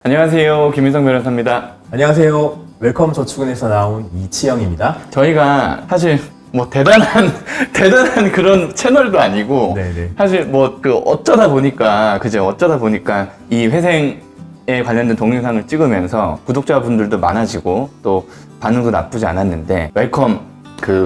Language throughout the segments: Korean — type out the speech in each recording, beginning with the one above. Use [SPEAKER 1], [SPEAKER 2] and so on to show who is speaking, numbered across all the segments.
[SPEAKER 1] 안녕하세요. 김인성 변호사입니다.
[SPEAKER 2] 안녕하세요. 웰컴 저축은에서 나온 이치영입니다.
[SPEAKER 1] 저희가 사실 뭐 대단한 그런 채널도 아니고
[SPEAKER 2] 네네.
[SPEAKER 1] 사실 뭐 어쩌다 보니까 이 회생에 관련된 동영상을 찍으면서 구독자분들도 많아지고 또 반응도 나쁘지 않았는데 웰컴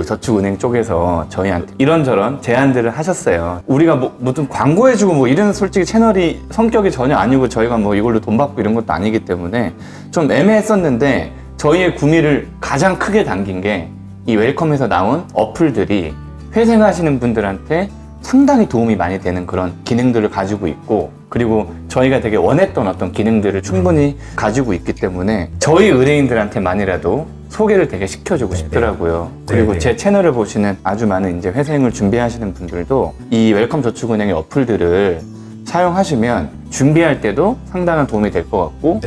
[SPEAKER 1] 저축은행 쪽에서 저희한테 이런저런 제안들을 하셨어요. 우리가 무슨 광고해주고 뭐 이런 솔직히 채널이 성격이 전혀 아니고 저희가 뭐 이걸로 돈 받고 이런 것도 아니기 때문에 좀 애매했었는데 저희의 구미를 가장 크게 당긴 게 이 웰컴에서 나온 어플들이 회생하시는 분들한테 상당히 도움이 많이 되는 그런 기능들을 가지고 있고, 그리고 저희가 되게 원했던 어떤 기능들을 충분히 가지고 있기 때문에 저희 의뢰인들한테만이라도 소개를 되게 시켜주고 싶더라고요. 그리고 제 채널을 보시는 아주 많은 이제 회생을 준비하시는 분들도 이 웰컴 저축은행의 어플들을 사용하시면 준비할 때도 상당한 도움이 될 것 같고,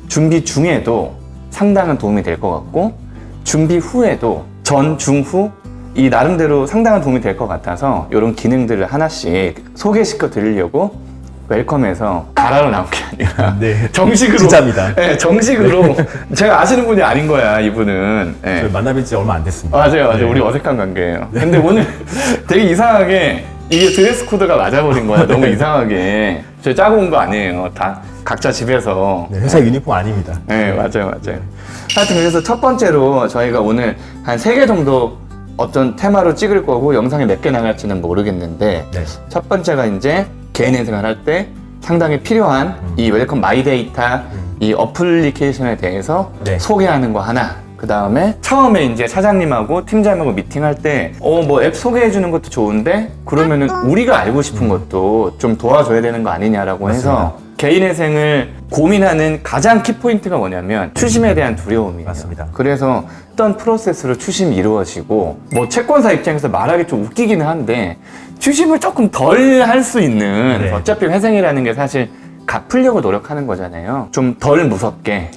[SPEAKER 1] 준비 중에도 상당한 도움이 될 것 같고, 준비 후에도 전, 중, 후 이 나름대로 상당한 도움이 될 것 같아서 이런 기능들을 하나씩 소개시켜 드리려고 웰컴에서 가라로 나온 게 아니라 정식으로
[SPEAKER 2] 진짜입니다.
[SPEAKER 1] 네, 정식으로 제가 아시는 분이 아닌 거야, 이분은. 네.
[SPEAKER 2] 저희 만나뵌 지 얼마 안 됐습니다.
[SPEAKER 1] 맞아요. 우리 어색한 관계예요. 근데 오늘 되게 이상하게 이게 드레스 코드가 맞아버린 거야. 너무 이상하게. 저희 짜고 온 거 아니에요. 다 각자 집에서.
[SPEAKER 2] 회사 유니폼 아닙니다.
[SPEAKER 1] 네, 맞아요. 하여튼 그래서 첫 번째로 저희가 오늘 한 3개 정도 어떤 테마로 찍을 거고 영상이 몇 개 나갈지는 모르겠는데 첫 번째가 이제 개인 회생을 할 때 상당히 필요한 이 웰컴 마이 데이터 이 어플리케이션에 대해서 소개하는 거 하나, 그 다음에 처음에 이제 사장님하고 팀장하고 미팅할 때 뭐 앱 소개해 주는 것도 좋은데 그러면은 우리가 알고 싶은 것도 좀 도와줘야 되는 거 아니냐라고 해서 개인 회생을 고민하는 가장 키포인트가 뭐냐면 추심에 대한 두려움이에요.
[SPEAKER 2] 맞습니다.
[SPEAKER 1] 그래서 어떤 프로세스로 추심이 이루어지고 뭐 채권사 입장에서 말하기 좀 웃기기는 한데 추심을 조금 덜 할 수 있는 어차피 회생이라는 게 사실 갚으려고 노력하는 거잖아요. 좀 덜 무섭게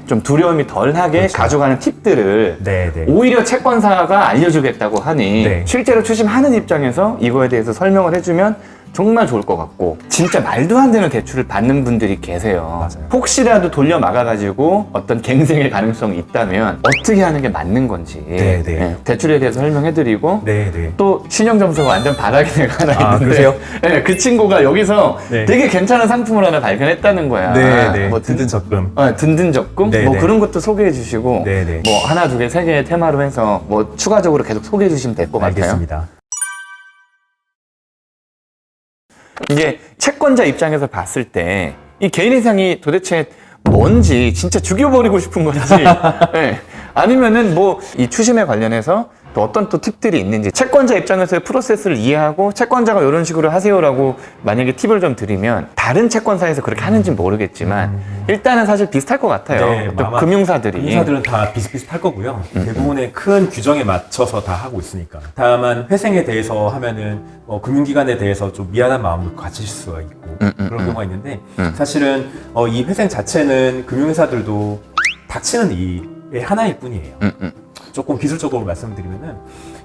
[SPEAKER 1] 좀 두려움이 덜하게 가져가는 팁들을 오히려 채권사가 알려주겠다고 하니 실제로 추심하는 입장에서 이거에 대해서 설명을 해주면 정말 좋을 것 같고, 진짜 말도 안 되는 대출을 받는 분들이 계세요. 혹시라도 돌려 막아가지고 어떤 갱생의 가능성이 있다면 어떻게 하는 게 맞는 건지 대출에 대해서 설명해드리고 또 신용 점수가 완전 바닥인 애가 하나 있는데 그 친구가 여기서 되게 괜찮은 상품을 하나 발견했다는 거야.
[SPEAKER 2] 뭐 든든 적금.
[SPEAKER 1] 든든 적금? 뭐 그런 것도 소개해 주시고 뭐 하나, 두 개, 세 개의 테마로 해서 뭐 추가적으로 계속 소개해 주시면 될 것 같아요.
[SPEAKER 2] 알겠습니다.
[SPEAKER 1] 이게 채권자 입장에서 봤을 때 이 개인 회생이 도대체 뭔지 진짜 죽여버리고 싶은 건지 아니면은 뭐 이 추심에 관련해서 또 어떤 또 팁들이 있는지, 채권자 입장에서의 프로세스를 이해하고 채권자가 이런 식으로 하세요라고 만약에 팁을 좀 드리면 다른 채권사에서 그렇게 하는지는 모르겠지만 일단은 사실 비슷할 것 같아요. 또
[SPEAKER 2] 금융사들은 다 비슷비슷할 거고요. 대부분의 큰 규정에 맞춰서 다 하고 있으니까. 다만 회생에 대해서 하면은 금융기관에 대해서 좀 미안한 마음을 가질 수가 있고 그런 경우가 있는데 사실은 이 회생 자체는 금융회사들도 닥치는 일의 하나일 뿐이에요. 조금 기술적으로 말씀드리면은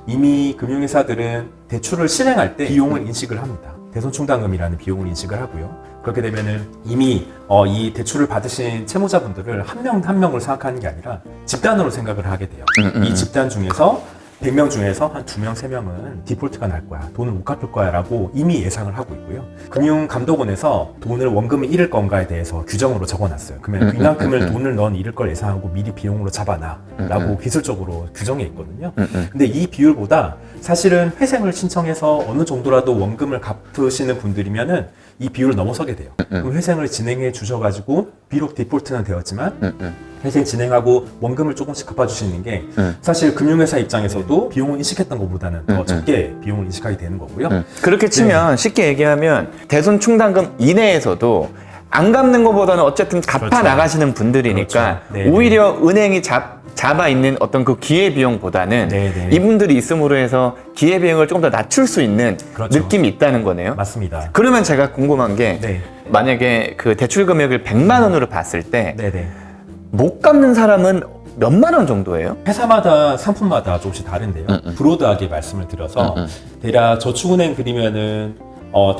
[SPEAKER 2] 이미 금융회사들은 대출을 실행할 때 비용을 인식을 합니다. 대손충당금이라는 비용을 인식을 하고요. 그렇게 되면은 이미 이 대출을 받으신 채무자분들을 한 명 한 명을 생각하는 게 아니라 집단으로 생각을 하게 돼요. 이 집단 중에서 100명 중에서 한 2명, 3명은 디폴트가 날 거야. 돈을 못 갚을 거야 라고 이미 예상을 하고 있고요. 금융감독원에서 돈을 원금을 잃을 건가에 대해서 규정으로 적어놨어요. 그러면 이만큼을 돈을 넌 잃을 걸 예상하고 미리 비용으로 잡아놔 라고 기술적으로 규정해 있거든요. 근데 이 비율보다 사실은 회생을 신청해서 어느 정도라도 원금을 갚으시는 분들이면은 이 비율을 넘어서게 돼요. 그럼 회생을 진행해 주셔가지고 비록 디폴트는 되었지만 회생 진행하고 원금을 조금씩 갚아주시는 게 사실 금융회사 입장에서도 비용을 인식했던 것보다는 더 적게 비용을 인식하게 되는 거고요.
[SPEAKER 1] 그렇게 치면 쉽게 얘기하면 대손충당금 이내에서도 안 갚는 것보다는 어쨌든 갚아 나가시는 분들이니까 오히려 은행이 잡아 있는 어떤 그 기회비용보다는 이분들이 있음으로 해서 기회비용을 조금 더 낮출 수 있는 느낌이 있다는 거네요.
[SPEAKER 2] 맞습니다.
[SPEAKER 1] 그러면 제가 궁금한 게 만약에 그 대출 금액을 100만 원으로 봤을 때 못 갚는 사람은 몇만 원 정도예요?
[SPEAKER 2] 회사마다 상품마다 조금씩 다른데요. 브로드하게 말씀을 드려서 대략 저축은행 그리면은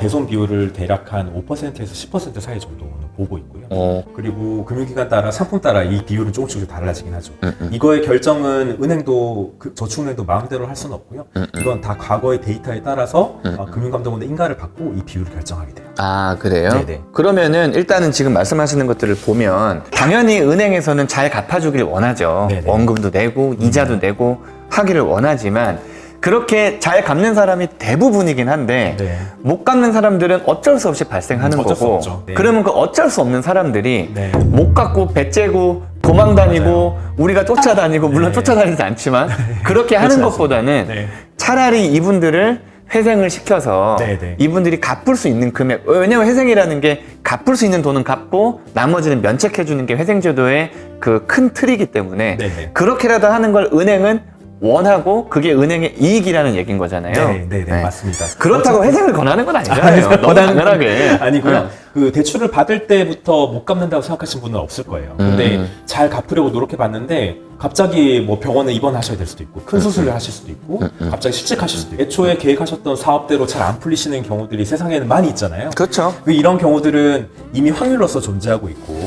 [SPEAKER 2] 대손 비율을 대략 한 5%에서 10% 사이 정도는 보고 있고요. 그리고 금융기관 따라 상품 따라 이 비율은 조금씩 달라지긴 하죠.
[SPEAKER 1] 음.
[SPEAKER 2] 이거의 결정은 은행도 저축은행도 마음대로 할 수는 없고요. 이건 다 과거의 데이터에 따라서 금융감독원의 인가를 받고 이 비율을 결정하게 돼요.
[SPEAKER 1] 아, 그래요?
[SPEAKER 2] 네네.
[SPEAKER 1] 그러면은 일단은 지금 말씀하시는 것들을 보면 당연히 은행에서는 잘 갚아주길 원하죠.
[SPEAKER 2] 네네.
[SPEAKER 1] 원금도 내고 이자도 내고 하기를 원하지만 그렇게 잘 갚는 사람이 대부분이긴 한데
[SPEAKER 2] 네.
[SPEAKER 1] 못 갚는 사람들은 어쩔 수 없이 발생하는
[SPEAKER 2] 어쩔 수
[SPEAKER 1] 거고
[SPEAKER 2] 없죠. 네.
[SPEAKER 1] 그러면 그 어쩔 수 없는 사람들이
[SPEAKER 2] 네.
[SPEAKER 1] 못 갚고 배째고 도망 다니고 우리가 쫓아다니고 물론
[SPEAKER 2] 네.
[SPEAKER 1] 쫓아다니지 않지만 그렇게 하는
[SPEAKER 2] 그렇지
[SPEAKER 1] 것보다는
[SPEAKER 2] 네.
[SPEAKER 1] 차라리 이분들을 회생을 시켜서
[SPEAKER 2] 네네.
[SPEAKER 1] 이분들이 갚을 수 있는 금액, 왜냐면 회생이라는 게 갚을 수 있는 돈은 갚고 나머지는 면책해 주는 게 회생제도의 그 큰 틀이기 때문에
[SPEAKER 2] 네네.
[SPEAKER 1] 그렇게라도 하는 걸 은행은 원하고 그게 은행의 이익이라는 얘기인 거잖아요.
[SPEAKER 2] 네, 맞습니다.
[SPEAKER 1] 그렇다고 회생을 권하는 건 아니잖아요. 너무 당연하게.
[SPEAKER 2] 아니고요.
[SPEAKER 1] 네.
[SPEAKER 2] 그 대출을 받을 때부터 못 갚는다고 생각하시는 분은 없을 거예요. 근데 잘 갚으려고 노력해 봤는데 갑자기 뭐 병원에 입원하셔야 될 수도 있고 큰 수술을 하실 수도 있고 갑자기 실직하실 수도 있고 애초에 계획하셨던 사업대로 잘 안 풀리시는 경우들이 세상에는 많이 있잖아요.
[SPEAKER 1] 그렇죠.
[SPEAKER 2] 이런 경우들은 이미 확률로서 존재하고 있고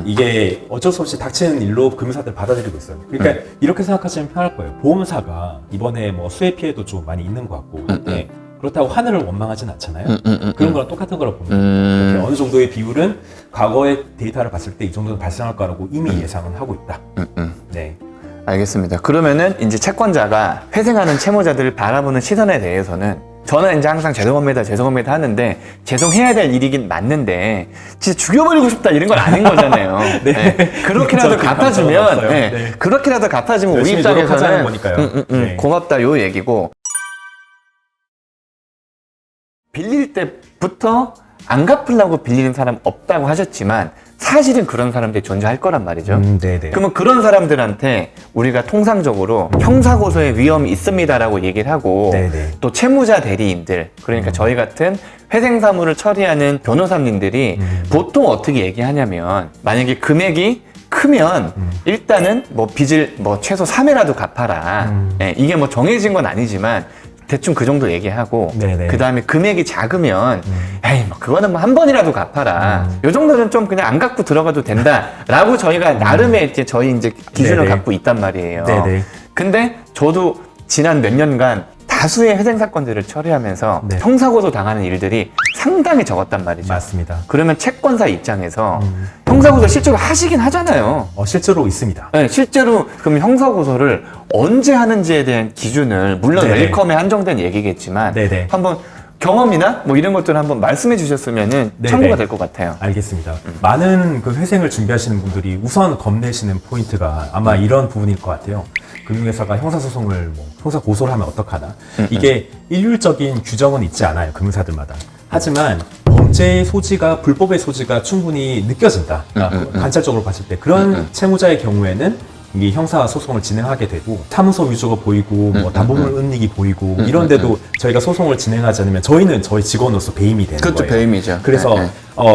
[SPEAKER 2] 이게 어쩔 수 없이 닥치는 일로 금융사들 받아들이고 있어요. 그러니까 이렇게 생각하시면 편할 거예요. 보험사가 이번에 뭐 수해 피해도 좀 많이 있는 것 같고 근데 그렇다고 하늘을 원망하진 않잖아요. 그런 거랑 똑같은 거라고 봅니다. 이렇게 어느 정도의 비율은 과거의 데이터를 봤을 때 이 정도는 발생할 거라고 이미 예상은 하고 있다. 네.
[SPEAKER 1] 알겠습니다. 그러면은 이제 채권자가 회생하는 채무자들을 바라보는 시선에 대해서는 저는 이제 항상 죄송합니다 하는데 죄송해야 될 일이긴 맞는데 진짜 죽여버리고 싶다 이런 건 아닌 거잖아요.
[SPEAKER 2] 네.
[SPEAKER 1] 그렇게라도
[SPEAKER 2] 그렇죠.
[SPEAKER 1] 갚아주면
[SPEAKER 2] 감사는
[SPEAKER 1] 네.
[SPEAKER 2] 없어요. 네.
[SPEAKER 1] 그렇게라도 갚아주면 우리
[SPEAKER 2] 열심히 노력하자는
[SPEAKER 1] 입장에서는
[SPEAKER 2] 거니까요. 네.
[SPEAKER 1] 고맙다 요 얘기고 빌릴 때부터 안 갚으려고 빌리는 사람 없다고 하셨지만 사실은 그런 사람들이 존재할 거란 말이죠.
[SPEAKER 2] 네네.
[SPEAKER 1] 그러면 그런 사람들한테 우리가 통상적으로 형사고소의 위험이 있습니다라고 얘기를 하고
[SPEAKER 2] 네네.
[SPEAKER 1] 또 채무자 대리인들 그러니까 저희 같은 회생사무를 처리하는 변호사님들이 보통 어떻게 얘기하냐면 만약에 금액이 크면 일단은 뭐 빚을 뭐 최소 3회라도 갚아라. 예, 이게 뭐 정해진 건 아니지만 대충 그 정도 얘기하고
[SPEAKER 2] 네네.
[SPEAKER 1] 그 다음에 금액이 작으면 에이 뭐 그거는 뭐 한 번이라도 갚아라. 요 정도는 좀 그냥 안 갚고 들어가도 된다라고 저희가 나름의 이제 저희 이제 기준을
[SPEAKER 2] 네네.
[SPEAKER 1] 갖고 있단 말이에요.
[SPEAKER 2] 네네.
[SPEAKER 1] 근데 저도 지난 몇 년간 다수의 회생 사건들을 처리하면서
[SPEAKER 2] 네.
[SPEAKER 1] 형사고소 당하는 일들이 상당히 적었단 말이죠.
[SPEAKER 2] 맞습니다.
[SPEAKER 1] 그러면 채권사 입장에서 형사고소 실제로 하시긴 하잖아요.
[SPEAKER 2] 실제로 있습니다.
[SPEAKER 1] 네, 실제로 그럼 형사고소를 언제 하는지에 대한 기준을 물론
[SPEAKER 2] 네네.
[SPEAKER 1] 웰컴에 한정된 얘기겠지만
[SPEAKER 2] 네네.
[SPEAKER 1] 한번 경험이나 뭐 이런 것들을 한번 말씀해 주셨으면은
[SPEAKER 2] 네네.
[SPEAKER 1] 참고가 될 것 같아요.
[SPEAKER 2] 알겠습니다. 많은 그 회생을 준비하시는 분들이 우선 겁내시는 포인트가 아마 이런 부분일 것 같아요. 금융회사가 형사소송을 뭐 형사고소를 하면 어떡하나. 이게 일률적인 규정은 있지 않아요. 금융사들마다. 하지만 범죄의 소지가 불법의 소지가 충분히 느껴진다. 관찰적으로 봤을 때 그런 채무자의 경우에는 이 형사 소송을 진행하게 되고 사무소 위조가 보이고 뭐 담보물 은닉이 보이고 이런데도 저희가 소송을 진행하지 않으면 저희는 저희 직원으로서 배임이 되는
[SPEAKER 1] 그것도
[SPEAKER 2] 거예요.
[SPEAKER 1] 배임이죠.
[SPEAKER 2] 그래서
[SPEAKER 1] 네, 네.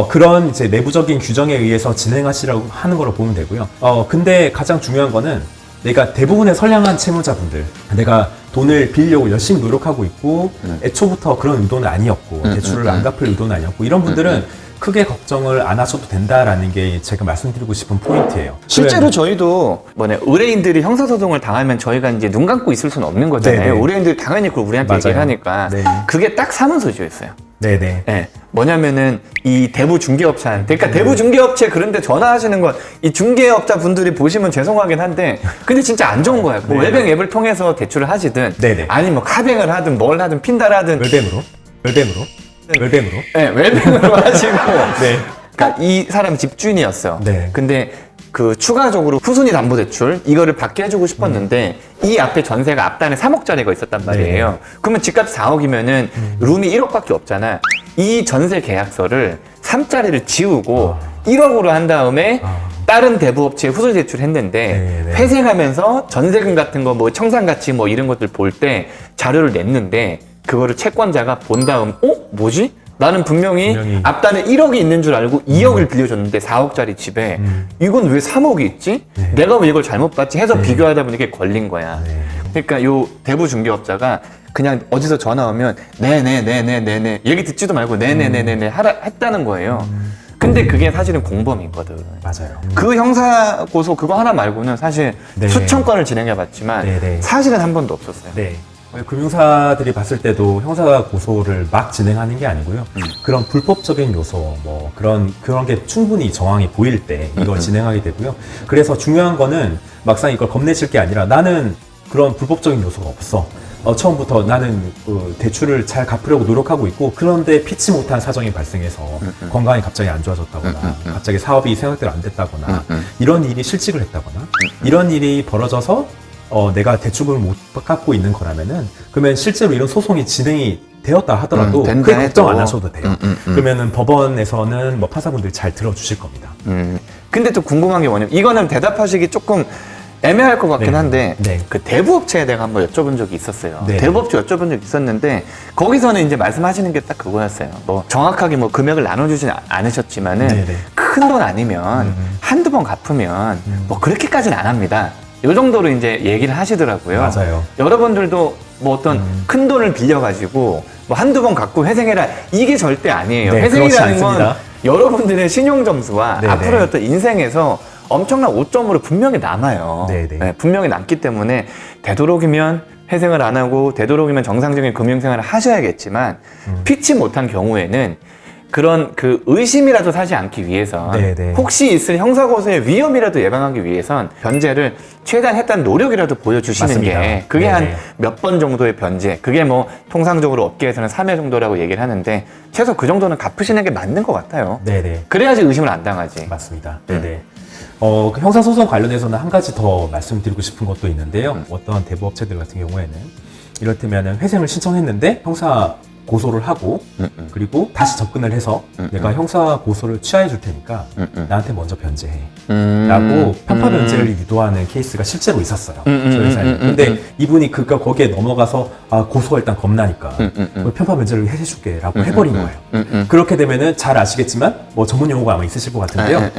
[SPEAKER 2] 그런 이제 내부적인 규정에 의해서 진행하시라고 하는 거로 보면 되고요. 근데 가장 중요한 거는 내가 대부분의 선량한 채무자분들, 내가 돈을 빌려고 열심히 노력하고 있고 애초부터 그런 의도는 아니었고 대출을 안 갚을 의도는 아니었고 이런 분들은 크게 걱정을 안 하셔도 된다라는 게 제가 말씀드리고 싶은 포인트예요.
[SPEAKER 1] 실제로 저희도 의뢰인들이 형사소송을 당하면 저희가 이제 눈 감고 있을 수는 없는 거잖아요.
[SPEAKER 2] 네네.
[SPEAKER 1] 의뢰인들이 당연히 그걸 우리한테
[SPEAKER 2] 맞아요.
[SPEAKER 1] 얘기를 하니까
[SPEAKER 2] 네.
[SPEAKER 1] 그게 딱 사문서지였어요.
[SPEAKER 2] 네네.
[SPEAKER 1] 네. 뭐냐면은 이 대부 중개업체한테 그러니까 대부 중개업체 그런데 전화하시는 건 이 중개업자 분들이 보시면 죄송하긴 한데 근데 진짜 안 좋은 거야. 뭐
[SPEAKER 2] 네.
[SPEAKER 1] 외뱅 앱을 통해서 대출을 하시든
[SPEAKER 2] 네네.
[SPEAKER 1] 아니 뭐 카뱅을 하든 뭘 하든 핀다를 하든
[SPEAKER 2] 웰뱅으로?
[SPEAKER 1] 네, 외뱅으로 하시고
[SPEAKER 2] 네.
[SPEAKER 1] 그러니까 이 사람 집주인이었어요.
[SPEAKER 2] 네.
[SPEAKER 1] 근데 그 추가적으로 후순위 담보 대출 이거를 받게 해주고 싶었는데 이 앞에 전세가 앞단에 3억짜리가 있었단 말이에요.
[SPEAKER 2] 네.
[SPEAKER 1] 그러면 집값이 4억이면은 룸이 1억밖에 없잖아. 이 전세 계약서를 3짜리를 지우고 1억으로 한 다음에 다른 대부업체에 후순위 대출을 했는데
[SPEAKER 2] 네, 네.
[SPEAKER 1] 회생하면서 전세금 같은 거 뭐 청산가치 뭐 이런 것들 볼 때 자료를 냈는데 그거를 채권자가 본 다음 뭐지? 나는 분명히 앞단에 1억이 있는 줄 알고 2억을 빌려줬는데 4억짜리 집에 이건 왜 3억이 있지?
[SPEAKER 2] 네.
[SPEAKER 1] 내가 왜 이걸 잘못 봤지? 해서
[SPEAKER 2] 네.
[SPEAKER 1] 비교하다 보니까 걸린 거야.
[SPEAKER 2] 네.
[SPEAKER 1] 그러니까 요 대부 중개업자가 그냥 어디서 전화 오면 네네네네네네 얘기 듣지도 말고 네네네네네 하라 했다는 거예요. 근데 그게 사실은 공범이거든.
[SPEAKER 2] 맞아요.
[SPEAKER 1] 그 형사 고소 그거 하나 말고는 사실
[SPEAKER 2] 네.
[SPEAKER 1] 수천 건을 진행해봤지만
[SPEAKER 2] 네네.
[SPEAKER 1] 사실은 한 번도 없었어요.
[SPEAKER 2] 네. 금융사들이 봤을 때도 형사 고소를 막 진행하는 게 아니고요. 그런 불법적인 요소, 뭐 그런 게 충분히 정황이 보일 때 이걸 진행하게 되고요. 그래서 중요한 거는 막상 이걸 겁내실 게 아니라 나는 그런 불법적인 요소가 없어. 처음부터 나는 대출을 잘 갚으려고 노력하고 있고 그런데 피치 못한 사정이 발생해서 건강이 갑자기 안 좋아졌다거나 갑자기 사업이 생각대로 안 됐다거나 이런 일이 실직을 했다거나 이런 일이 벌어져서 내가 대출을 못 갚고 있는 거라면은 그러면 실제로 이런 소송이 진행이 되었다 하더라도
[SPEAKER 1] 된다
[SPEAKER 2] 크게 걱정 안
[SPEAKER 1] 해도.
[SPEAKER 2] 하셔도 돼요. 그러면은 법원에서는 뭐 판사분들이 잘 들어주실 겁니다.
[SPEAKER 1] 근데 또 궁금한 게 뭐냐면 이거는 대답하시기 조금 애매할 것 같긴
[SPEAKER 2] 네.
[SPEAKER 1] 한데
[SPEAKER 2] 네.
[SPEAKER 1] 그 대부업체에 내가 한번 여쭤본 적이 있었어요.
[SPEAKER 2] 네.
[SPEAKER 1] 대부업체 여쭤본 적이 있었는데 거기서는 이제 말씀하시는 게 딱 그거였어요. 뭐 정확하게 뭐 금액을 나눠주진 않으셨지만은
[SPEAKER 2] 네, 네.
[SPEAKER 1] 큰 돈 아니면 한두 번 갚으면 뭐 그렇게까지는 안 합니다. 이 정도로 이제 얘기를 하시더라고요.
[SPEAKER 2] 맞아요.
[SPEAKER 1] 여러분들도 뭐 어떤 큰 돈을 빌려가지고 뭐 한두 번 갚고 회생해라 이게 절대 아니에요.
[SPEAKER 2] 네, 그렇지
[SPEAKER 1] 회생이라는 건
[SPEAKER 2] 않습니다.
[SPEAKER 1] 여러분들의 신용 점수와
[SPEAKER 2] 네,
[SPEAKER 1] 앞으로의
[SPEAKER 2] 네.
[SPEAKER 1] 어떤 인생에서 엄청난 오점으로 분명히 남아요.
[SPEAKER 2] 네, 네.
[SPEAKER 1] 분명히 남기 때문에 되도록이면 회생을 안 하고 되도록이면 정상적인 금융생활을 하셔야겠지만 피치 못한 경우에는 그런 그 의심이라도 사지 않기 위해선
[SPEAKER 2] 네, 네.
[SPEAKER 1] 혹시 있을 형사고소의 위험이라도 예방하기 위해선 변제를 최대한 했다는 노력이라도 보여주시는
[SPEAKER 2] 맞습니다.
[SPEAKER 1] 게 그게
[SPEAKER 2] 네,
[SPEAKER 1] 한
[SPEAKER 2] 네.
[SPEAKER 1] 몇 번 정도의 변제 그게 뭐 통상적으로 업계에서는 3회 정도라고 얘기를 하는데 최소 그 정도는 갚으시는 게 맞는 것 같아요.
[SPEAKER 2] 네네.
[SPEAKER 1] 그래야지 의심을 안 당하지.
[SPEAKER 2] 맞습니다. 네네. 그 형사소송 관련해서는 한 가지 더 말씀드리고 싶은 것도 있는데요. 어떤 대부업체들 같은 경우에는 이를테면 회생을 신청했는데 형사 고소를 하고 그리고 다시 접근을 해서 내가 형사 고소를 취하해 줄 테니까 나한테 먼저 변제해 라고 편파 변제를 유도하는 케이스가 실제로 있었어요. 저희 회사에. 근데 이분이 거기에 넘어가서 고소가 일단 겁나니까 편파 변제를 해줄게 라고 해버린 거예요. 그렇게 되면은 잘 아시겠지만 뭐 전문 용어가 아마 있으실 것 같은데요.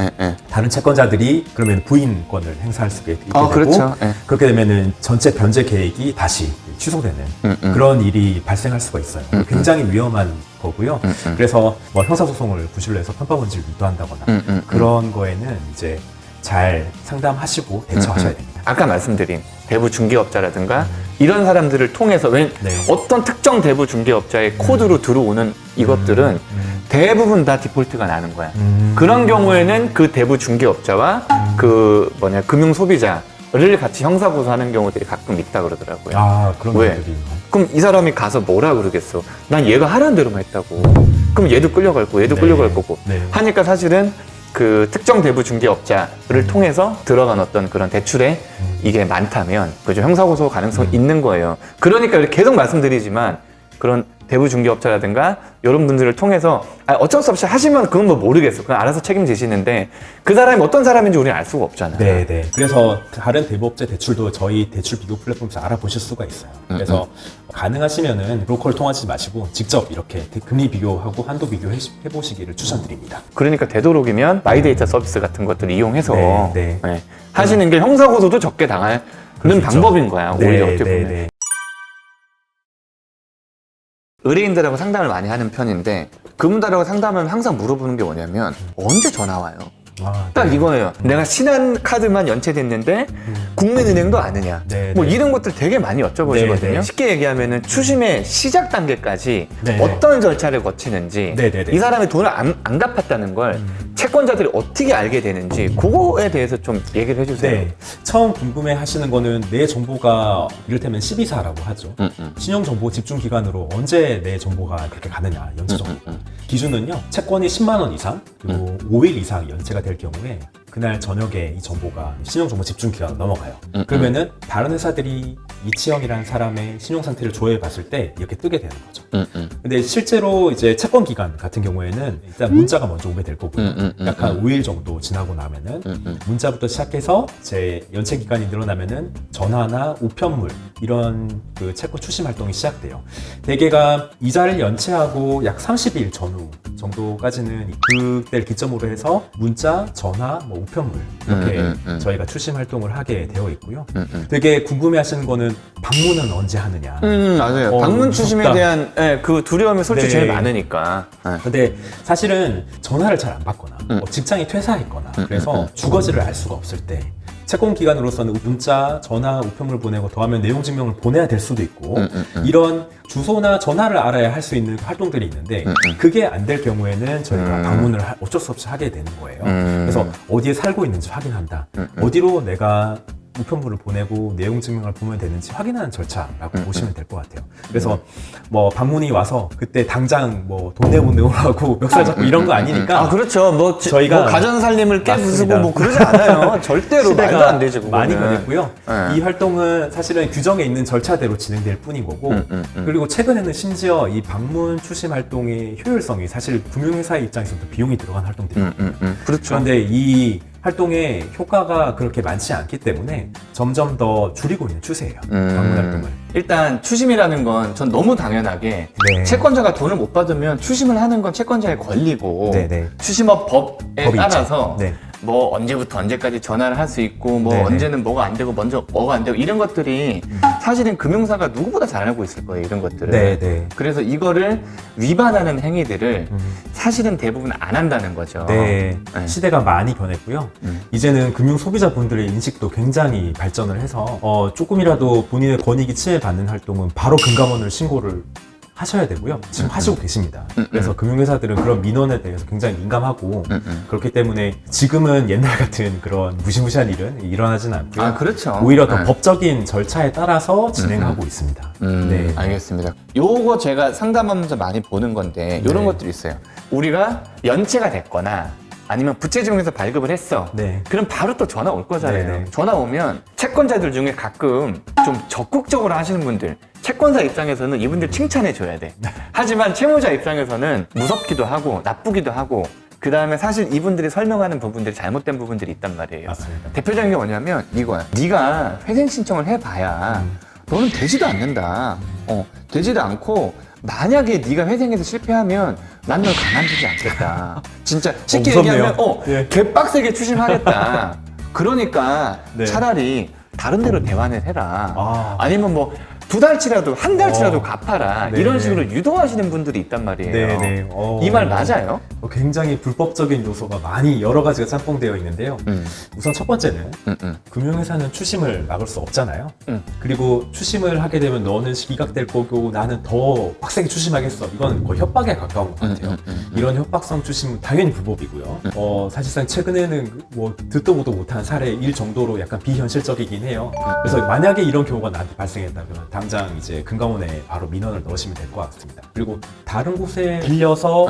[SPEAKER 2] 다른 채권자들이 그러면 부인권을 행사할 수가 있게 되고
[SPEAKER 1] 그렇죠. 예.
[SPEAKER 2] 그렇게 되면은 전체 변제 계획이 다시 취소되는 그런 일이 발생할 수가 있어요. 굉장히 위험한 거고요. 그래서 뭐 형사소송을 구실로 해서 편파 변제를 유도한다거나 그런 거에는 이제 잘 상담하시고 대처하셔야 됩니다.
[SPEAKER 1] 아까 말씀드린 대부 중개업자라든가 이런 사람들을 통해서
[SPEAKER 2] 네.
[SPEAKER 1] 어떤 특정 대부 중개업자의 코드로 들어오는 이것들은 대부분 다 디폴트가 나는 거야. 그런 경우에는 그 대부 중개업자와 금융 소비자를 같이 형사고소하는 경우들이 가끔 있다 그러더라고요.
[SPEAKER 2] 그런
[SPEAKER 1] 왜?
[SPEAKER 2] 분들이
[SPEAKER 1] 그럼 이 사람이 가서 뭐라 그러겠어? 난 얘가 하라는 대로만 했다고. 그럼 얘도 끌려갈 거고 얘도
[SPEAKER 2] 네.
[SPEAKER 1] 끌려갈 거고
[SPEAKER 2] 네.
[SPEAKER 1] 하니까 사실은 그 특정 대부 중개업자를 통해서 들어간 어떤 그런 대출에 이게 많다면 그죠 형사고소 가능성이 있는 거예요. 그러니까 이렇게 계속 말씀드리지만 그런 대부 중개업자라든가 이런 분들을 통해서 어쩔 수 없이 하시면 그건 뭐 모르겠어. 그냥 알아서 책임지시는데 그 사람이 어떤 사람인지 우리는 알 수가 없잖아요.
[SPEAKER 2] 네네. 그래서 다른 대부업체 대출도 저희 대출 비교 플랫폼에서 알아보실 수가 있어요. 그래서 가능하시면은 브로커를 통하지 마시고 직접 이렇게 금리 비교하고 한도 비교해보시기를 추천드립니다.
[SPEAKER 1] 그러니까 되도록이면 마이데이터 서비스 같은 것들을 이용해서
[SPEAKER 2] 네.
[SPEAKER 1] 하시는 게 형사고소도 적게 당하는
[SPEAKER 2] 그렇죠.
[SPEAKER 1] 방법인 거야. 오히려 어떻게 보면.
[SPEAKER 2] 네.
[SPEAKER 1] 의뢰인들하고 상담을 많이 하는 편인데 그분들하고 상담을 항상 물어보는 게 뭐냐면 언제 전화 와요? 딱 이거예요. 내가 신한카드만 연체됐는데 국민은행도 아느냐.
[SPEAKER 2] 네,
[SPEAKER 1] 뭐
[SPEAKER 2] 네.
[SPEAKER 1] 이런 것들 되게 많이 여쭤보시거든요.
[SPEAKER 2] 네, 네.
[SPEAKER 1] 쉽게 얘기하면은 추심의 시작 단계까지
[SPEAKER 2] 네,
[SPEAKER 1] 어떤 절차를 거치는지
[SPEAKER 2] 네, 네, 네.
[SPEAKER 1] 이 사람이 돈을 안 갚았다는 걸 채권자들이 어떻게 알게 되는지 그거에 대해서 좀 얘기를 해주세요.
[SPEAKER 2] 네. 처음 궁금해 하시는 거는 내 정보가 이를테면 12사라고 하죠. 신용정보 집중기간으로 언제 내 정보가 그렇게 가느냐, 연체 정보. 기준은요, 채권이 10만 원 이상, 그리고 5일 이상 연체가 될 경우에 그날 저녁에 이 정보가 신용정보 집중기간으로 넘어가요. 그러면은 다른 회사들이 이치영이라는 사람의 신용상태를 조회해 봤을 때 이렇게 뜨게 되는 거죠. 근데 실제로 이제 채권 기간 같은 경우에는 일단 문자가 먼저 오게 될 거고요. 약 한 5일 정도 지나고 나면은 문자부터 시작해서 제 연체 기간이 늘어나면은 전화나 우편물 이런 그 채권 추심 활동이 시작돼요. 대개가 이자를 연체하고 약 30일 전후 정도까지는 그때를 기점으로 해서 문자, 전화, 뭐 우편물 이렇게 저희가 추심 활동을 하게 되어 있고요.
[SPEAKER 1] 음.
[SPEAKER 2] 되게 궁금해하시는 거는 방문은 언제 하느냐.
[SPEAKER 1] 맞아요. 방문 추심에
[SPEAKER 2] 무섭다.
[SPEAKER 1] 대한 그 두려움이 솔직히
[SPEAKER 2] 네.
[SPEAKER 1] 제일 많으니까. 네.
[SPEAKER 2] 근데 사실은 전화를 잘 안 받거나 뭐 직장이 퇴사했거나 그래서 주거지를 알 수가 없을 때 채권 기관으로서는 문자, 전화, 우편물 보내고 더하면 내용 증명을 보내야 될 수도 있고 이런 주소나 전화를 알아야 할 수 있는 활동들이 있는데 그게 안 될 경우에는 저희가 방문을 어쩔 수 없이 하게 되는 거예요. 그래서 어디에 살고 있는지 확인한다. 어디로 내가 우편물을 보내고 내용 증명을 보면 되는지 확인하는 절차라고 보시면 될 것 같아요. 그래서 뭐 방문이 와서 그때 당장 뭐 돈 내고 내오라고 멱살 잡고 이런 거 아니니까.
[SPEAKER 1] 아, 그렇죠. 뭐
[SPEAKER 2] 저희가
[SPEAKER 1] 뭐 가전 살림을 깨부수고
[SPEAKER 2] 맞습니다.
[SPEAKER 1] 뭐 그러지 않아요. 절대로 말도
[SPEAKER 2] 시대가
[SPEAKER 1] 안 되지. 그거는.
[SPEAKER 2] 많이 변했고요.
[SPEAKER 1] 네.
[SPEAKER 2] 이 활동은 사실은 규정에 있는 절차대로 진행될 뿐인 거고 그리고 최근에는 심지어 이 방문 추심 활동의 효율성이 사실 금융회사의 입장에서도 비용이 들어간 활동들이에요.
[SPEAKER 1] 그렇죠.
[SPEAKER 2] 그런데 이 활동의 효과가 그렇게 많지 않기 때문에 점점 더 줄이고 있는 추세예요. 방문 활동을.
[SPEAKER 1] 일단 추심이라는 건 전 너무 당연하게
[SPEAKER 2] 네.
[SPEAKER 1] 채권자가 돈을 못 받으면 추심을 하는 건 채권자의 권리고
[SPEAKER 2] 네.
[SPEAKER 1] 추심업 법에
[SPEAKER 2] 법이
[SPEAKER 1] 따라서
[SPEAKER 2] 있죠. 네.
[SPEAKER 1] 뭐 언제부터 언제까지 전화를 할 수 있고 뭐
[SPEAKER 2] 네.
[SPEAKER 1] 언제는 뭐가 안 되고 먼저 뭐가 안 되고 이런 것들이 사실은 금융사가 누구보다 잘 알고 있을 거예요. 이런 것들을.
[SPEAKER 2] 네.
[SPEAKER 1] 그래서 이거를 위반하는 행위들을 사실은 대부분 안 한다는 거죠.
[SPEAKER 2] 네.
[SPEAKER 1] 네.
[SPEAKER 2] 시대가 많이 변했고요. 이제는 금융 소비자분들의 인식도 굉장히 발전을 해서 조금이라도 본인의 권익이 침해받는 활동은 바로 금감원을 신고를 하셔야 되고요. 지금 하시고 계십니다. 그래서 금융회사들은 그런 민원에 대해서 굉장히 민감하고 그렇기 때문에 지금은 옛날 같은 그런 무시무시한 일은 일어나진 않고요.
[SPEAKER 1] 아, 그렇죠.
[SPEAKER 2] 오히려 더
[SPEAKER 1] 네.
[SPEAKER 2] 법적인 절차에 따라서 진행하고 있습니다. 네.
[SPEAKER 1] 알겠습니다. 요거 제가 상담하면서 많이 보는 건데 이런
[SPEAKER 2] 네.
[SPEAKER 1] 것들이 있어요. 우리가 연체가 됐거나 아니면 부채증에서 발급을 했어.
[SPEAKER 2] 네.
[SPEAKER 1] 그럼 바로 또 전화 올 거잖아요.
[SPEAKER 2] 네.
[SPEAKER 1] 전화 오면 채권자들 중에 가끔 좀 적극적으로 하시는 분들, 채권사 입장에서는 이분들 칭찬해 줘야 돼. 하지만 채무자 입장에서는 무섭기도 하고 나쁘기도 하고 그 다음에 사실 이분들이 설명하는 부분들이 잘못된 부분들이 있단 말이에요.
[SPEAKER 2] 맞습니다.
[SPEAKER 1] 대표적인 게 뭐냐면 이거야. 네가 회생 신청을 해봐야 너는 되지도 않는다. 되지도 않고 만약에 네가 회생해서 실패하면 난 널 가만두지 않겠다. 진짜 쉽게
[SPEAKER 2] 무섭네요.
[SPEAKER 1] 얘기하면
[SPEAKER 2] 예.
[SPEAKER 1] 개빡세게 추심하겠다. 그러니까
[SPEAKER 2] 네.
[SPEAKER 1] 차라리 다른 데로 대환을 해라.
[SPEAKER 2] 아.
[SPEAKER 1] 아니면 뭐 2달치라도 한 달치라도
[SPEAKER 2] 어.
[SPEAKER 1] 갚아라.
[SPEAKER 2] 네,
[SPEAKER 1] 이런
[SPEAKER 2] 네.
[SPEAKER 1] 식으로 유도하시는 분들이 있단 말이에요.
[SPEAKER 2] 네.
[SPEAKER 1] 이 말 맞아요?
[SPEAKER 2] 굉장히 불법적인 요소가 많이 여러 가지가 짬뽕되어 있는데요. 우선 첫 번째는 금융회사는 추심을 막을 수 없잖아요. 그리고 추심을 하게 되면 너는 기각될 거고 나는 더 빡세게 추심하겠어. 이건 거의 협박에 가까운 것 같아요. 이런 협박성 추심은 당연히 불법이고요. 사실상 최근에는 뭐 듣도 보도 못한 사례 일 정도로 약간 비현실적이긴 해요. 그래서 만약에 이런 경우가 나한테 발생했다면 당장 이제 금감원에 바로 민원을 넣으시면 될 것 같습니다. 그리고 다른 곳에 빌려서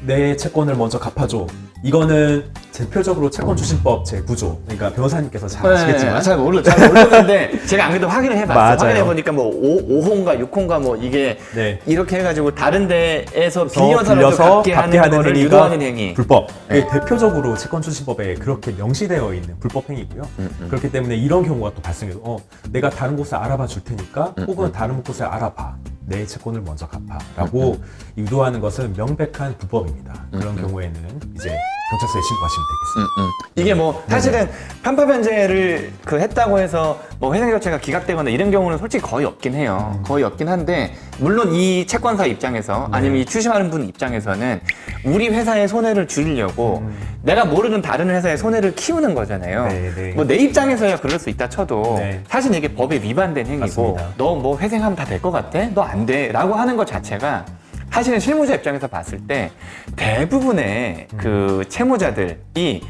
[SPEAKER 2] 내 채권을 먼저 갚아줘. 이거는 대표적으로 채권추심법 제9조. 그러니까 변호사님께서 잘 아시겠지만
[SPEAKER 1] 잘 모르는데 제가 안 그래도 확인을 해봤어요.
[SPEAKER 2] 맞아요.
[SPEAKER 1] 확인해보니까 뭐 5호인가 6호인가 뭐 이게
[SPEAKER 2] 네.
[SPEAKER 1] 이렇게 해가지고 다른 데에서
[SPEAKER 2] 빌려서
[SPEAKER 1] 빌려서 갚게 하는 거를
[SPEAKER 2] 행위가
[SPEAKER 1] 유도하는 행위.
[SPEAKER 2] 불법.
[SPEAKER 1] 네.
[SPEAKER 2] 이게 대표적으로 채권추심법에 그렇게 명시되어 있는 불법 행위고요. 그렇기 때문에 이런 경우가 또 발생해도 내가 다른 곳에 알아봐 줄 테니까 혹은 다른 곳에 알아봐. 내 채권을 먼저 갚아라고 유도하는 것은 명백한 불법입니다. 그런 경우에는 이제 경찰서에 신고하시면 되겠습니다.
[SPEAKER 1] 이게 뭐 사실은 편파 변제를 했다고 해서 뭐 회생 결제가 기각되거나 이런 경우는 솔직히 거의 없긴 해요. 거의 없긴 한데 물론 이 채권사 입장에서 아니면 이 추심하는 분 입장에서는 우리 회사의 손해를 줄이려고 내가 모르는 다른 회사의 손해를 키우는 거잖아요.
[SPEAKER 2] 네.
[SPEAKER 1] 뭐 내 입장에서야 그럴 수 있다 쳐도
[SPEAKER 2] 네.
[SPEAKER 1] 사실 이게 법에 위반된 행위고
[SPEAKER 2] 맞습니다.
[SPEAKER 1] 너 뭐 회생하면 다 될 것 같아? 너 안 돼? 라고 하는 것 자체가 사실은 실무자 입장에서 봤을 때 대부분의 그 채무자들이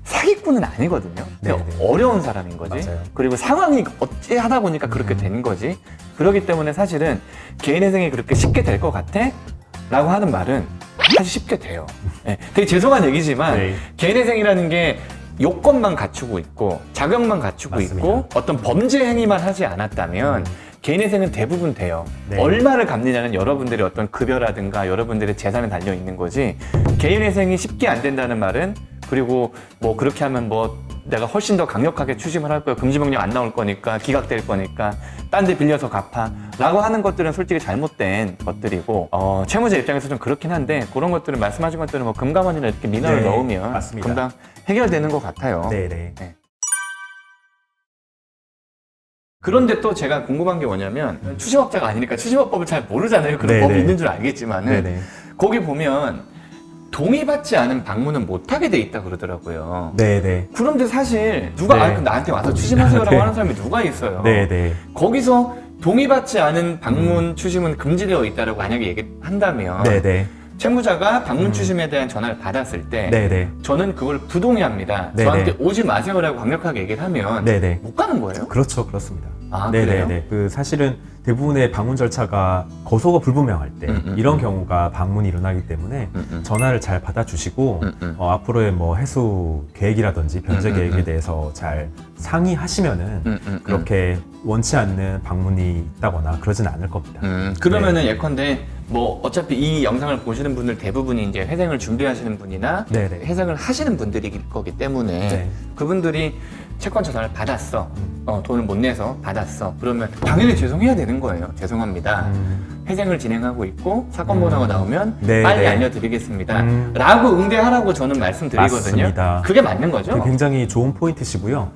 [SPEAKER 1] 사기꾼은 아니거든요. 근데 어려운 사람인 거지.
[SPEAKER 2] 맞아요.
[SPEAKER 1] 그리고 상황이 어찌 하다 보니까 그렇게 된 거지. 그렇기 때문에 사실은 개인 회생이 그렇게 쉽게 될 것 같아? 라고 하는 말은 사실 쉽게 돼요. 네, 되게 죄송한 얘기지만
[SPEAKER 2] 네.
[SPEAKER 1] 개인 회생이라는 게 요건만 갖추고 있고 자격만 갖추고
[SPEAKER 2] 맞습니다.
[SPEAKER 1] 있고 어떤 범죄 행위만 하지 않았다면 개인 회생은 대부분 돼요.
[SPEAKER 2] 네.
[SPEAKER 1] 얼마를 갚느냐는 여러분들의 어떤 급여라든가 여러분들의 재산에 달려 있는 거지 개인 회생이 쉽게 안 된다는 말은 그리고 뭐 그렇게 하면 뭐 내가 훨씬 더 강력하게 추심을 할 거야. 금지명령 안 나올 거니까, 기각될 거니까, 딴 데 빌려서 갚아. 라고 하는 것들은 솔직히 잘못된 것들이고, 채무자 입장에서 좀 그렇긴 한데, 그런 것들은 말씀하신 것들은 뭐 금감원이나 이렇게 민원을
[SPEAKER 2] 네,
[SPEAKER 1] 넣으면
[SPEAKER 2] 맞습니다.
[SPEAKER 1] 금방 해결되는 것 같아요.
[SPEAKER 2] 네네.
[SPEAKER 1] 네. 그런데 또 제가 궁금한 게 뭐냐면, 추심업자가 아니니까 추심업법을 잘 모르잖아요. 그런
[SPEAKER 2] 네네.
[SPEAKER 1] 법이 있는 줄 알겠지만은,
[SPEAKER 2] 네네.
[SPEAKER 1] 거기 보면 동의받지 않은 방문은 못하게 돼 있다 그러더라고요.
[SPEAKER 2] 네네.
[SPEAKER 1] 그런데 사실 누가
[SPEAKER 2] 네.
[SPEAKER 1] 나한테 와서 추심하세요라고
[SPEAKER 2] 네.
[SPEAKER 1] 하는 사람이 누가 있어요?
[SPEAKER 2] 네네.
[SPEAKER 1] 거기서 동의받지 않은 방문 추심은 금지되어 있다라고 만약에 얘기한다면
[SPEAKER 2] 네네.
[SPEAKER 1] 채무자가 방문 추심에 대한 전화를 받았을 때
[SPEAKER 2] 네네.
[SPEAKER 1] 저는 그걸 부동의합니다.
[SPEAKER 2] 네네.
[SPEAKER 1] 저한테 오지 마세요라고 강력하게 얘기를 하면
[SPEAKER 2] 네네.
[SPEAKER 1] 못 가는 거예요?
[SPEAKER 2] 그렇죠. 그렇습니다.
[SPEAKER 1] 아, 그래요?
[SPEAKER 2] 네네네. 사실은 대부분의 방문 절차가 거소가 불분명할 때 이런 경우가 방문이 일어나기 때문에 전화를 잘 받아주시고 앞으로의 뭐 해수 계획이라든지 변제 계획에 대해서 잘 상의하시면은 그렇게 원치 않는 방문이 있다거나 그러진 않을 겁니다.
[SPEAKER 1] 그러면은 예컨대 뭐 어차피 이 영상을 보시는 분들 대부분이 이제 회생을 준비하시는 분이나
[SPEAKER 2] 네네.
[SPEAKER 1] 회생을 하시는 분들일 거기 때문에
[SPEAKER 2] 네.
[SPEAKER 1] 그분들이 채권 전화를 받았어. 돈을 못 내서 받았어. 그러면 당연히 죄송해야 되는 거예요. 죄송합니다. 회생을 진행하고 있고 사건 번호가 나오면
[SPEAKER 2] 네,
[SPEAKER 1] 빨리
[SPEAKER 2] 네.
[SPEAKER 1] 알려드리겠습니다. 라고 응대하라고 저는 말씀드리거든요.
[SPEAKER 2] 맞습니다.
[SPEAKER 1] 그게 맞는 거죠?
[SPEAKER 2] 굉장히 좋은 포인트시고요.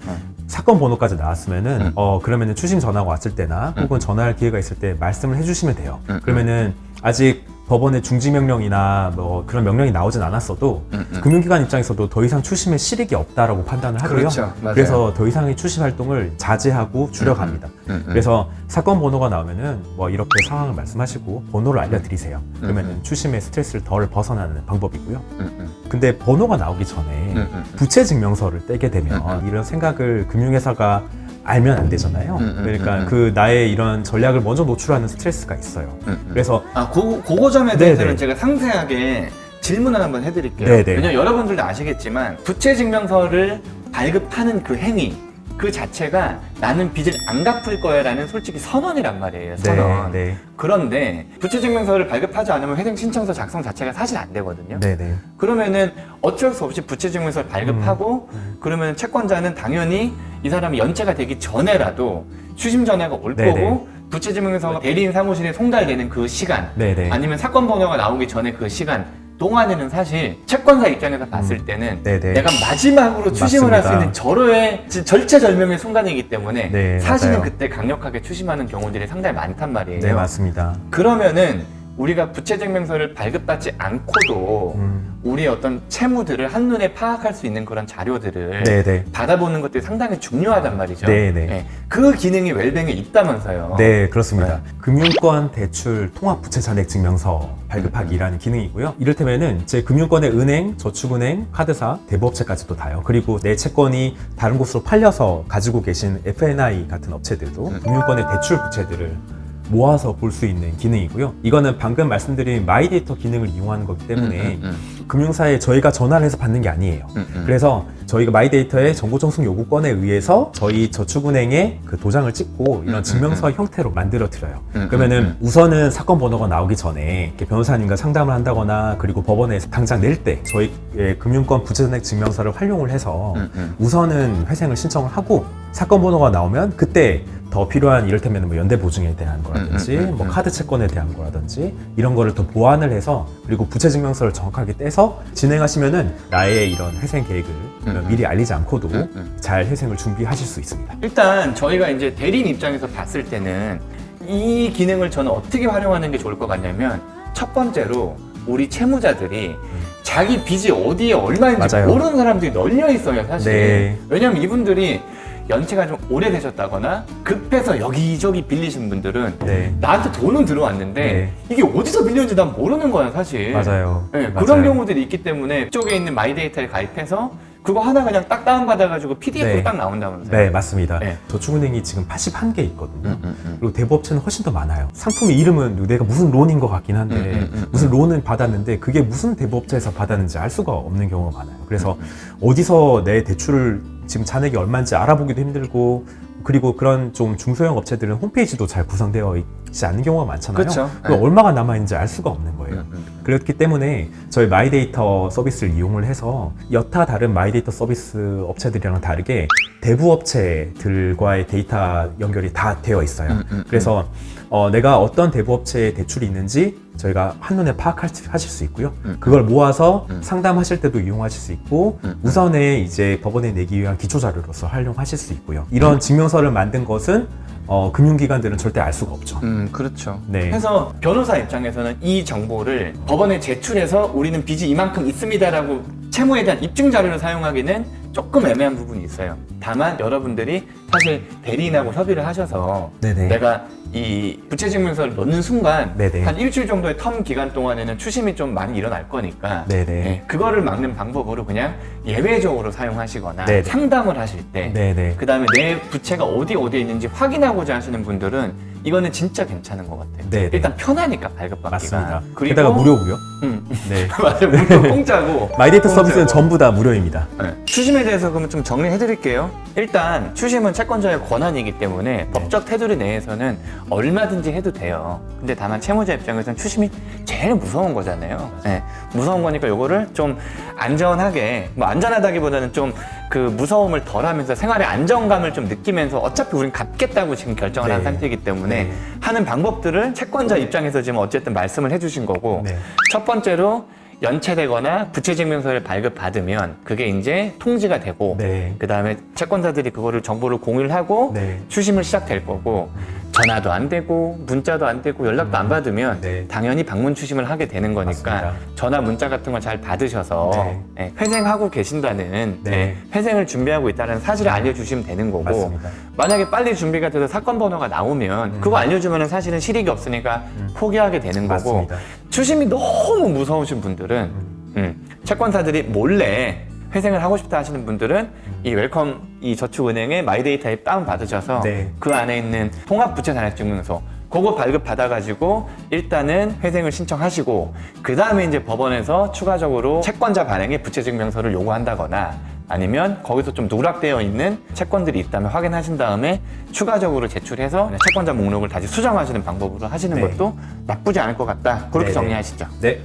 [SPEAKER 2] 사건 번호까지 나왔으면은 그러면은 추심 전화가 왔을 때나 혹은 전화할 기회가 있을 때 말씀을 해주시면 돼요. 그러면은 아직 법원의 중지명령이나 뭐 그런 명령이 나오진 않았어도 금융기관 입장에서도 더 이상 추심에 실익이 없다라고 판단을 하고요.
[SPEAKER 1] 그렇죠. 맞아요.
[SPEAKER 2] 그래서 더 이상의 추심 활동을 자제하고 줄여갑니다. 그래서 사건 번호가 나오면은 뭐 이렇게 상황을 말씀하시고 번호를 알려드리세요. 그러면은 추심의 스트레스를 덜 벗어나는 방법이고요. 근데 번호가 나오기 전에 부채 증명서를 떼게 되면 이런 생각을 금융회사가 알면 안 되잖아요. 그러니까 그 나의 이런 전략을 먼저 노출하는 스트레스가 있어요. 그래서
[SPEAKER 1] 그거 점에 대해서는
[SPEAKER 2] 네네.
[SPEAKER 1] 제가 상세하게 질문을 한번 해드릴게요.
[SPEAKER 2] 네네.
[SPEAKER 1] 왜냐면 여러분들도 아시겠지만 부채 증명서를 발급하는 그 행위 그 자체가 나는 빚을 안 갚을 거야 라는 솔직히 선언이란 말이에요. 선언.
[SPEAKER 2] 네.
[SPEAKER 1] 그런데 부채 증명서를 발급하지 않으면 회생 신청서 작성 자체가 사실 안 되거든요.
[SPEAKER 2] 네네.
[SPEAKER 1] 그러면은 어쩔 수 없이 부채 증명서를 발급하고 그러면 채권자는 당연히 이 사람이 연체가 되기 전에라도 추심 전화가 올
[SPEAKER 2] 네네.
[SPEAKER 1] 거고 부채 증명서가 대리인 사무실에 송달되는 그 시간
[SPEAKER 2] 네네.
[SPEAKER 1] 아니면 사건 번호가 나오기 전에 그 시간 동안에는 사실 채권사 입장에서 봤을 때는
[SPEAKER 2] 네네.
[SPEAKER 1] 내가 마지막으로 추심을 할 수
[SPEAKER 2] 맞습니다.
[SPEAKER 1] 있는 절호의 절체절명의 순간이기 때문에
[SPEAKER 2] 네,
[SPEAKER 1] 사실은
[SPEAKER 2] 맞아요.
[SPEAKER 1] 그때 강력하게 추심하는 경우들이 상당히 많단 말이에요.
[SPEAKER 2] 네, 맞습니다.
[SPEAKER 1] 그러면은 우리가 부채 증명서를 발급받지 않고도 우리의 어떤 채무들을 한눈에 파악할 수 있는 그런 자료들을
[SPEAKER 2] 네네.
[SPEAKER 1] 받아보는 것들이 상당히 중요하단 말이죠.
[SPEAKER 2] 네네.
[SPEAKER 1] 네. 그 기능이 웰뱅에 있다면서요.
[SPEAKER 2] 네, 그렇습니다. 금융권 대출 통합 부채 잔액 증명서 발급하기라는 기능이고요. 이를테면은 제 금융권의 은행, 저축은행, 카드사, 대부업체까지도 다요. 그리고 내 채권이 다른 곳으로 팔려서 가지고 계신 F&I 같은 업체들도 금융권의 대출 부채들을 모아서 볼 수 있는 기능이고요. 이거는 방금 말씀드린 마이데이터 기능을 이용하는 거기 때문에 금융사에 저희가 전화를 해서 받는 게 아니에요. 그래서 저희가 마이데이터의 정보 전송 요구권에 의해서 저희 저축은행에 그 도장을 찍고 이런 증명서 형태로 만들어 드려요. 그러면은 우선은 사건 번호가 나오기 전에 이렇게 변호사님과 상담을 한다거나 그리고 법원에서 당장 낼 때 저희의 금융권 부채잔액 증명서를 활용을 해서 우선은 회생을 신청을 하고 사건 번호가 나오면 그때 더 필요한 이를테면 뭐 연대 보증에 대한 거라든지 뭐 카드 채권에 대한 거라든지 이런 거를 더 보완을 해서 그리고 부채 증명서를 정확하게 떼서 진행하시면은 나의 이런 회생 계획을 미리 알리지 않고도 잘 회생을 준비하실 수 있습니다.
[SPEAKER 1] 일단 저희가 이제 대리인 입장에서 봤을 때는 이 기능을 저는 어떻게 활용하는 게 좋을 것 같냐면 첫 번째로 우리 채무자들이 자기 빚이 어디에 얼마인지
[SPEAKER 2] 맞아요.
[SPEAKER 1] 모르는 사람들이 널려 있어요, 사실.
[SPEAKER 2] 네.
[SPEAKER 1] 왜냐면 이분들이 연체가 좀 오래되셨다거나 급해서 여기저기 빌리신 분들은
[SPEAKER 2] 네.
[SPEAKER 1] 나한테 돈은 들어왔는데
[SPEAKER 2] 네.
[SPEAKER 1] 이게 어디서 빌렸는지 난 모르는 거야, 사실.
[SPEAKER 2] 맞아요.
[SPEAKER 1] 네,
[SPEAKER 2] 맞아요.
[SPEAKER 1] 그런 경우들이 있기 때문에 이쪽에 있는 마이데이터에 가입해서 그거 하나 그냥 딱 다운받아가지고 PDF로
[SPEAKER 2] 네.
[SPEAKER 1] 딱 나온다면서요.
[SPEAKER 2] 네, 맞습니다.
[SPEAKER 1] 네.
[SPEAKER 2] 저축은행이 지금 81개 있거든요. 그리고 대부업체는 훨씬 더 많아요. 상품의 이름은 내가 무슨 론인 것 같긴 한데 무슨 론을 받았는데 그게 무슨 대부업체에서 받았는지 알 수가 없는 경우가 많아요. 그래서 어디서 내 대출을 지금 잔액이 얼마인지 알아보기도 힘들고 그리고 그런 좀 중소형 업체들은 홈페이지도 잘 구성되어 있지 않는 경우가 많잖아요.
[SPEAKER 1] 그쵸.
[SPEAKER 2] 그거
[SPEAKER 1] 네.
[SPEAKER 2] 얼마가 남아있는지 알 수가 없는 거예요. 그렇기 때문에 저희 마이데이터 서비스를 이용을 해서 여타 다른 마이데이터 서비스 업체들이랑 다르게 대부 업체들과의 데이터 연결이 다 되어 있어요. 그래서 내가 어떤 대부 업체에 대출이 있는지 저희가 한눈에 파악하실 수 있고요. 그걸 모아서 상담하실 때도 이용하실 수 있고 우선에 이제 법원에 내기 위한 기초 자료로서 활용하실 수 있고요. 이런 증명서를 만든 것은 금융기관들은 절대 알 수가 없죠.
[SPEAKER 1] 그렇죠.
[SPEAKER 2] 네.
[SPEAKER 1] 그래서 변호사 입장에서는 이 정보를 법원에 제출해서 우리는 빚이 이만큼 있습니다라고 채무에 대한 입증 자료를 사용하기는 조금 애매한 부분이 있어요. 다만 여러분들이 사실 대리인하고 협의를 하셔서
[SPEAKER 2] 네네.
[SPEAKER 1] 내가 이 부채증명서를 넣는 순간
[SPEAKER 2] 네네.
[SPEAKER 1] 한 일주일 정도의 텀 기간 동안에는 추심이 좀 많이 일어날 거니까
[SPEAKER 2] 네네.
[SPEAKER 1] 네, 그거를 막는 방법으로 그냥 예외적으로 사용하시거나
[SPEAKER 2] 네네.
[SPEAKER 1] 상담을 하실 때
[SPEAKER 2] 네네.
[SPEAKER 1] 그 다음에 내 부채가 어디에 있는지 확인하고자 하시는 분들은 이거는 진짜 괜찮은 것 같아요.
[SPEAKER 2] 네네.
[SPEAKER 1] 일단 편하니까 발급받기가.
[SPEAKER 2] 맞습니다.
[SPEAKER 1] 그리고
[SPEAKER 2] 게다가 무료고요. 네.
[SPEAKER 1] 맞아요. 무료 공짜고.
[SPEAKER 2] 마이데이터 서비스는
[SPEAKER 1] 공짜고.
[SPEAKER 2] 전부 다 무료입니다.
[SPEAKER 1] 네. 추심에 대해서 그러면 좀 정리해 드릴게요. 일단 추심은 채권자의 권한이기 때문에 법적 테두리 내에서는 얼마든지 해도 돼요. 근데 다만 채무자 입장에서는 추심이 제일 무서운 거잖아요. 네. 무서운 거니까 요거를 좀 안전하게, 뭐 안전하다기보다는 좀 그 무서움을 덜하면서 생활의 안정감을 좀 느끼면서 어차피 우린 갚겠다고 지금 결정을 한
[SPEAKER 2] 네.
[SPEAKER 1] 상태이기 때문에
[SPEAKER 2] 네.
[SPEAKER 1] 하는 방법들을 채권자 입장에서 지금 어쨌든 말씀을 해주신 거고
[SPEAKER 2] 네.
[SPEAKER 1] 첫 번째로 연체되거나 부채증명서를 발급받으면 그게 이제 통지가 되고
[SPEAKER 2] 네.
[SPEAKER 1] 그 다음에 채권자들이 그거를 정보를 공유를 하고
[SPEAKER 2] 네.
[SPEAKER 1] 추심을 시작될 거고 전화도 안 되고 문자도 안 되고 연락도 안 받으면
[SPEAKER 2] 네.
[SPEAKER 1] 당연히 방문 추심을 하게 되는 거니까
[SPEAKER 2] 맞습니다.
[SPEAKER 1] 전화 문자 같은 걸 잘 받으셔서
[SPEAKER 2] 네.
[SPEAKER 1] 예, 회생하고 계신다는
[SPEAKER 2] 네.
[SPEAKER 1] 예, 회생을 준비하고 있다는 사실을 알려주시면 되는 거고
[SPEAKER 2] 맞습니다.
[SPEAKER 1] 만약에 빨리 준비가 돼서 사건 번호가 나오면 그거 알려주면 사실은 실익이 없으니까 포기하게 되는 거고
[SPEAKER 2] 맞습니다.
[SPEAKER 1] 추심이 너무 무서우신 분들은 채권사들이 몰래 회생을 하고 싶다 하시는 분들은 이 웰컴 이 저축은행의 마이데이터 앱 다운 받으셔서
[SPEAKER 2] 네.
[SPEAKER 1] 그 안에 있는 통합부채잔액증명서 그거 발급 받아가지고 일단은 회생을 신청하시고 그 다음에 이제 법원에서 추가적으로 채권자 발행의 부채증명서를 요구한다거나 아니면 거기서 좀 누락되어 있는 채권들이 있다면 확인하신 다음에 추가적으로 제출해서 채권자 목록을 다시 수정하시는 방법으로 하시는
[SPEAKER 2] 네.
[SPEAKER 1] 것도 나쁘지 않을 것 같다. 그렇게
[SPEAKER 2] 네네.
[SPEAKER 1] 정리하시죠.
[SPEAKER 2] 네.